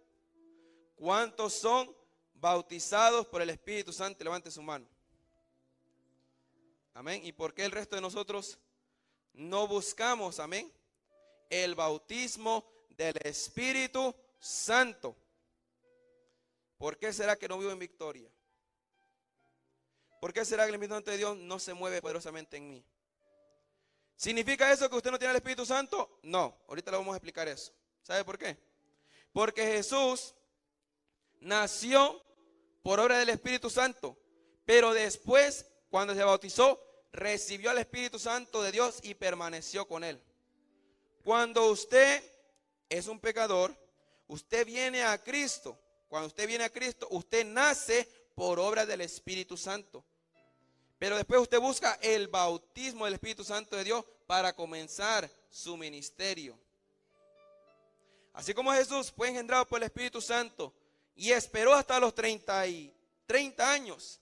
¿Cuántos son bautizados por el Espíritu Santo? Levante su mano. Amén. ¿Y por qué el resto de nosotros no buscamos, amén, el bautismo del Espíritu Santo? ¿Por qué será que no vivo en victoria? ¿Por qué será que el Espíritu Santo de Dios no se mueve poderosamente en mí? ¿Significa eso que usted no tiene el Espíritu Santo? No, ahorita le vamos a explicar eso. ¿Sabe por qué? Porque Jesús nació por obra del Espíritu Santo, pero después, cuando se bautizó, recibió al Espíritu Santo de Dios y permaneció con él. Cuando usted es un pecador, usted viene a Cristo. Cuando usted viene a Cristo, usted nace por obra del Espíritu Santo. Pero después usted busca el bautismo del Espíritu Santo de Dios para comenzar su ministerio. Así como Jesús fue engendrado por el Espíritu Santo y esperó hasta los 30 años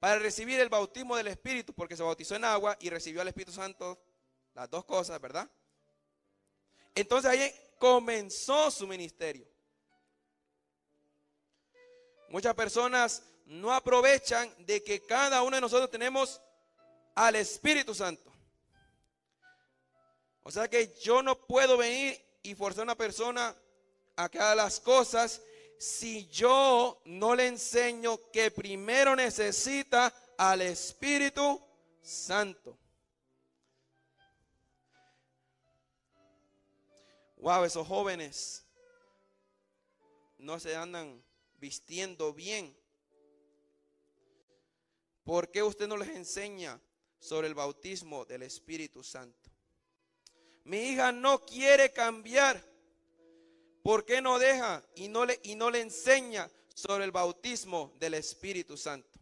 para recibir el bautismo del Espíritu, porque se bautizó en agua y recibió al Espíritu Santo, las dos cosas, ¿verdad? Entonces ahí comenzó su ministerio. Muchas personas no aprovechan de que cada uno de nosotros tenemos al Espíritu Santo. O sea que yo no puedo venir y forzar a una persona a que haga las cosas si yo no le enseño que primero necesita al Espíritu Santo. Wow, esos jóvenes no se andan vistiendo bien. ¿Por qué usted no les enseña sobre el bautismo del Espíritu Santo? Mi hija no quiere cambiar. ¿Por qué no deja y no le enseña sobre el bautismo del Espíritu Santo?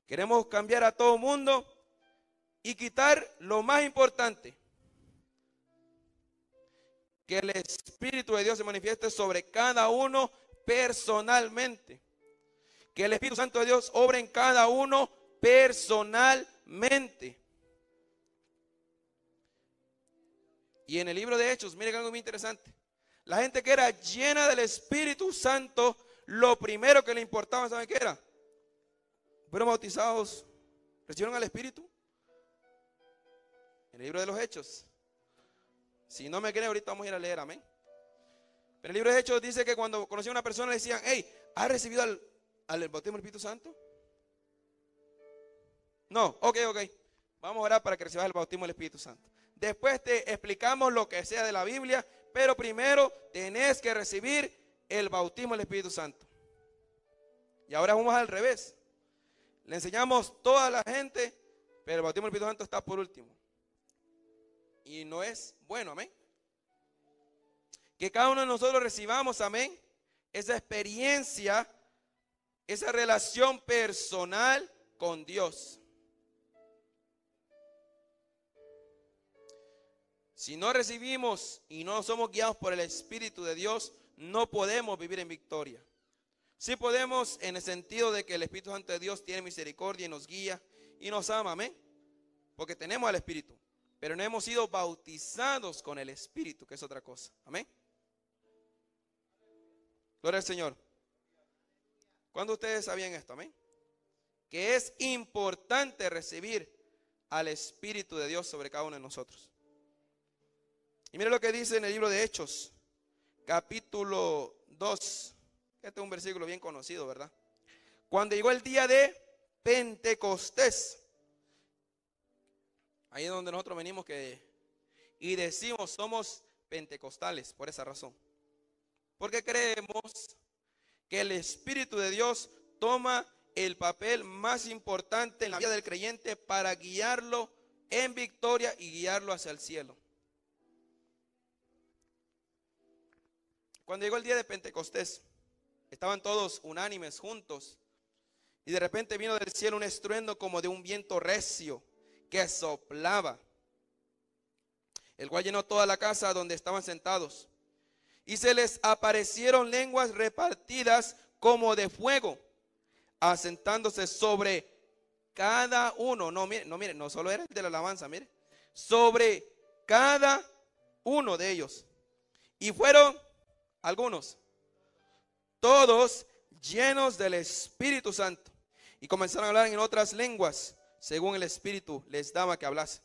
Queremos cambiar a todo mundo y quitar lo más importante: que el Espíritu de Dios se manifieste sobre cada uno personalmente. Que el Espíritu Santo de Dios obre en cada uno personalmente. Y en el libro de Hechos, miren algo muy interesante. La gente que era llena del Espíritu Santo, lo primero que le importaba, ¿saben qué era? Fueron bautizados, recibieron al Espíritu. En el libro de los Hechos. Si no me creen, ahorita vamos a ir a leer, amén. Pero el libro de Hechos dice que cuando conocían a una persona le decían: hey, ¿Ha recibido al bautismo del Espíritu Santo? No, ok. Vamos a orar para que recibas el bautismo del Espíritu Santo. Después te explicamos lo que sea de la Biblia, pero primero tenés que recibir el bautismo del Espíritu Santo. Y ahora vamos al revés. Le enseñamos toda la gente, pero el bautismo del Espíritu Santo está por último. Y no es bueno, amén. Que cada uno de nosotros recibamos, amén, esa experiencia, esa relación personal con Dios. Si no recibimos y no somos guiados por el Espíritu de Dios, no podemos vivir en victoria. Sí podemos en el sentido de que el Espíritu Santo de Dios tiene misericordia y nos guía y nos ama, amén. Porque tenemos al Espíritu, pero no hemos sido bautizados con el Espíritu, que es otra cosa, amén. Gloria al Señor. ¿Cuándo ustedes sabían esto, amén? Que es importante recibir al Espíritu de Dios sobre cada uno de nosotros. Y mire lo que dice en el libro de Hechos, capítulo 2. Este es un versículo bien conocido, ¿verdad? Cuando llegó el día de Pentecostés, ahí es donde nosotros venimos y decimos somos pentecostales por esa razón. Porque creemos que el Espíritu de Dios toma el papel más importante en la vida del creyente para guiarlo en victoria y guiarlo hacia el cielo. Cuando llegó el día de Pentecostés, estaban todos unánimes juntos y de repente vino del cielo un estruendo como de un viento recio que soplaba, el cual llenó toda la casa donde estaban sentados. Y se les aparecieron lenguas repartidas como de fuego, asentándose sobre cada uno. No solo era el de la alabanza, mire, sobre cada uno de ellos. Y fueron algunos, todos llenos del Espíritu Santo, y comenzaron a hablar en otras lenguas, según el Espíritu les daba que hablase.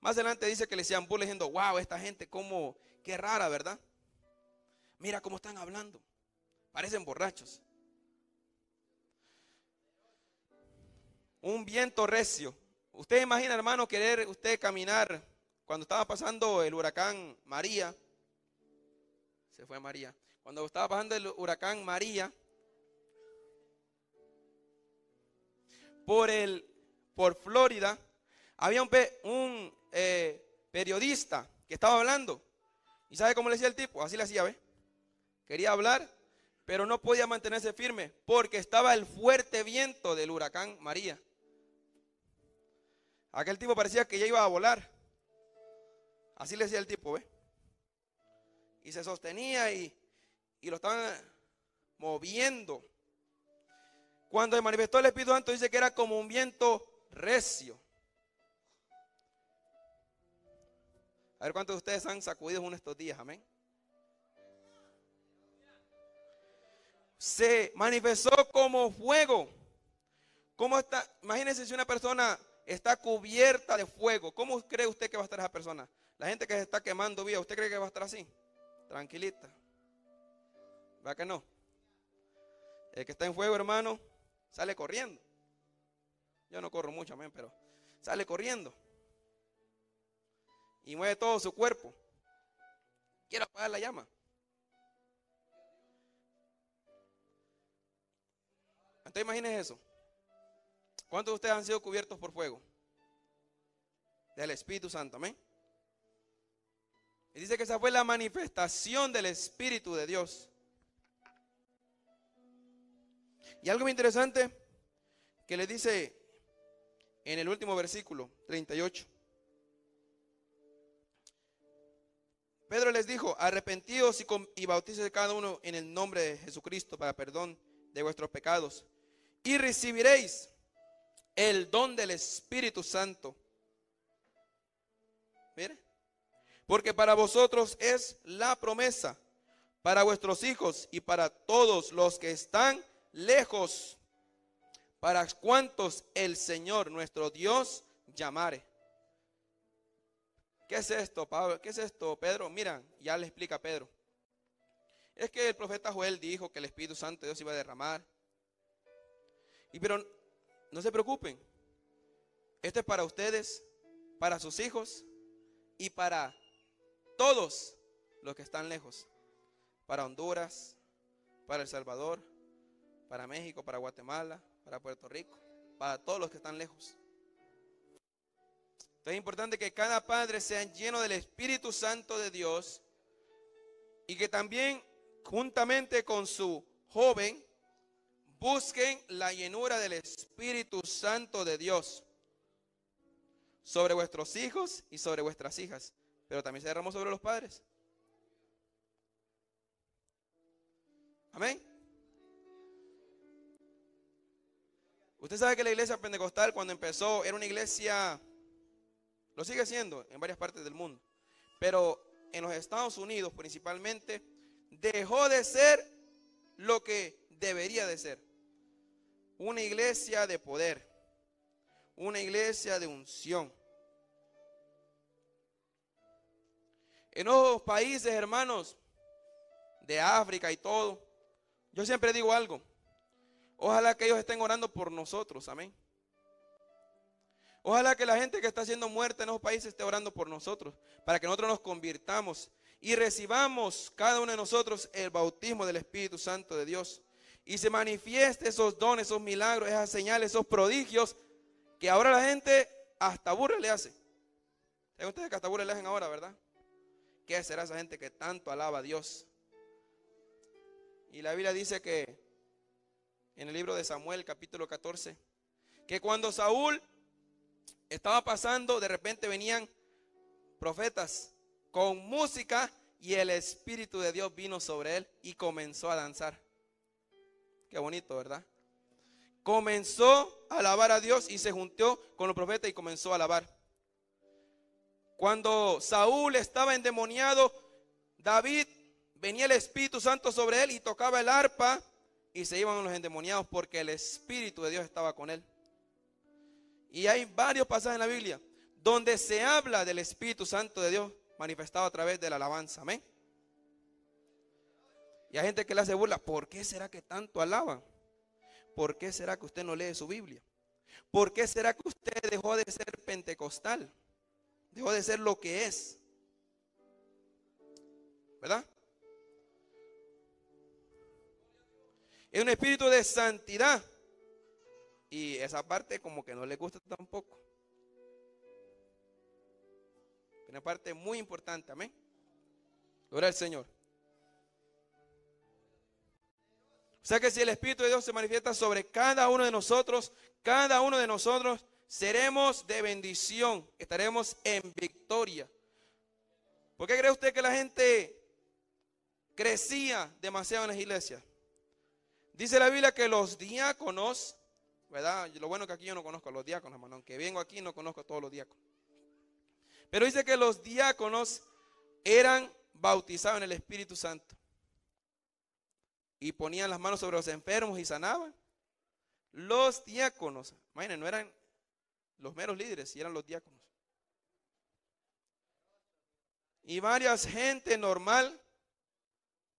Más adelante dice que le decían burla diciendo, wow, esta gente como, qué rara, ¿verdad? Mira cómo están hablando, parecen borrachos. Un viento recio. Usted imagina, hermano, querer usted caminar cuando estaba pasando el huracán María. Se fue María. Cuando estaba pasando el huracán María, por Florida, había un periodista que estaba hablando. ¿Y sabe cómo le decía el tipo? Así le hacía, ¿ve? Quería hablar, pero no podía mantenerse firme porque estaba el fuerte viento del huracán María. Aquel tipo parecía que ya iba a volar. Así le decía el tipo, ¿ve? Y se sostenía y lo estaban moviendo. Cuando se manifestó el Espíritu Santo, dice que era como un viento recio. A ver cuántos de ustedes han sacudido uno de estos días, amén. Se manifestó como fuego. ¿Cómo está? Imagínense si una persona está cubierta de fuego. ¿Cómo cree usted que va a estar esa persona? La gente que se está quemando viva, ¿usted cree que va a estar así? Tranquilita. ¿Va que no? El que está en fuego, hermano, sale corriendo. Yo no corro mucho, amén, pero sale corriendo. Y mueve todo su cuerpo. Quiere apagar la llama. Entonces imagínense eso. ¿Cuántos de ustedes han sido cubiertos por fuego? Del Espíritu Santo, amén. Y dice que esa fue la manifestación del Espíritu de Dios. Y algo muy interesante que le dice en el último versículo 38. Pedro les dijo, arrepentidos y bautícese cada uno en el nombre de Jesucristo para perdón de vuestros pecados, y recibiréis el don del Espíritu Santo. Mire, porque para vosotros es la promesa, para vuestros hijos y para todos los que están lejos, para cuantos el Señor nuestro Dios llamare. ¿Qué es esto, Pablo? ¿Qué es esto, Pedro? Mira, ya le explica Pedro. es que el profeta Joel dijo que el Espíritu Santo de Dios iba a derramar. Pero no se preocupen. Esto es para ustedes, para sus hijos y para todos los que están lejos. Para Honduras, para El Salvador, para México, para Guatemala, para Puerto Rico, para todos los que están lejos. Entonces es importante que cada padre sea lleno del Espíritu Santo de Dios y que también juntamente con su joven busquen la llenura del Espíritu Santo de Dios sobre vuestros hijos y sobre vuestras hijas, pero también se derramó sobre los padres. Amén. Usted sabe que la iglesia pentecostal cuando empezó era una iglesia, lo sigue siendo en varias partes del mundo, pero en los Estados Unidos principalmente dejó de ser lo que debería de ser. Una iglesia de poder, una iglesia de unción. En los países, hermanos, de África y todo, yo siempre digo algo. Ojalá que ellos estén orando por nosotros, amén. Ojalá que la gente que está siendo muerta en esos países esté orando por nosotros, para que nosotros nos convirtamos y recibamos cada uno de nosotros el bautismo del Espíritu Santo de Dios. Y se manifieste esos dones, esos milagros, esas señales, esos prodigios, que ahora la gente hasta burla le hace. ¿Saben ustedes que hasta burla le hacen ahora, verdad? ¿Qué será esa gente que tanto alaba a Dios? Y la Biblia dice que en el libro de Samuel, capítulo 14, que cuando Saúl estaba pasando, de repente venían profetas con música y el Espíritu de Dios vino sobre él y comenzó a danzar. Qué bonito, ¿verdad? Comenzó a alabar a Dios y se juntó con los profetas y comenzó a alabar. Cuando Saúl estaba endemoniado, David, venía el Espíritu Santo sobre él y tocaba el arpa y se iban los endemoniados porque el Espíritu de Dios estaba con él. Y hay varios pasajes en la Biblia donde se habla del Espíritu Santo de Dios manifestado a través de la alabanza, amén. Y hay gente que le hace burla, ¿por qué será que tanto alaban? ¿Por qué será que usted no lee su Biblia? ¿Por qué será que usted dejó de ser pentecostal? Dejó de ser lo que es, ¿verdad? Es un espíritu de santidad. Y esa parte como que no le gusta tampoco. Una parte muy importante, amén. Gloria al Señor. O sea que si el Espíritu de Dios se manifiesta sobre cada uno de nosotros seremos de bendición, estaremos en victoria. ¿Por qué cree usted que la gente crecía demasiado en las iglesias? Dice la Biblia que los diáconos, ¿verdad? Lo bueno que aquí yo no conozco a los diáconos, hermano. Aunque vengo aquí no conozco a todos los diáconos. Pero dice que los diáconos eran bautizados en el Espíritu Santo. Y ponían las manos sobre los enfermos y sanaban. Los diáconos, imagínense, no eran los meros líderes, eran los diáconos. Y varias gente normal,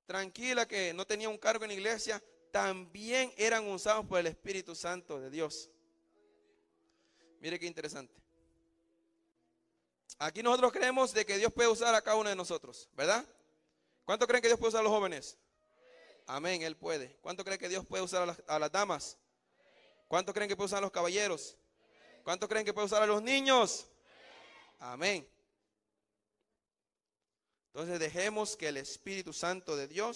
tranquila, que no tenía un cargo en la iglesia, también eran usados por el Espíritu Santo de Dios. Mire qué interesante. Aquí nosotros creemos de que Dios puede usar a cada uno de nosotros, ¿verdad? ¿Cuánto creen que Dios puede usar a los jóvenes? Amén, Él puede. ¿Cuánto creen que Dios puede usar a las damas? ¿Cuánto creen que puede usar a los caballeros? ¿Cuánto creen que puede usar a los niños? Amén. Entonces dejemos que el Espíritu Santo de Dios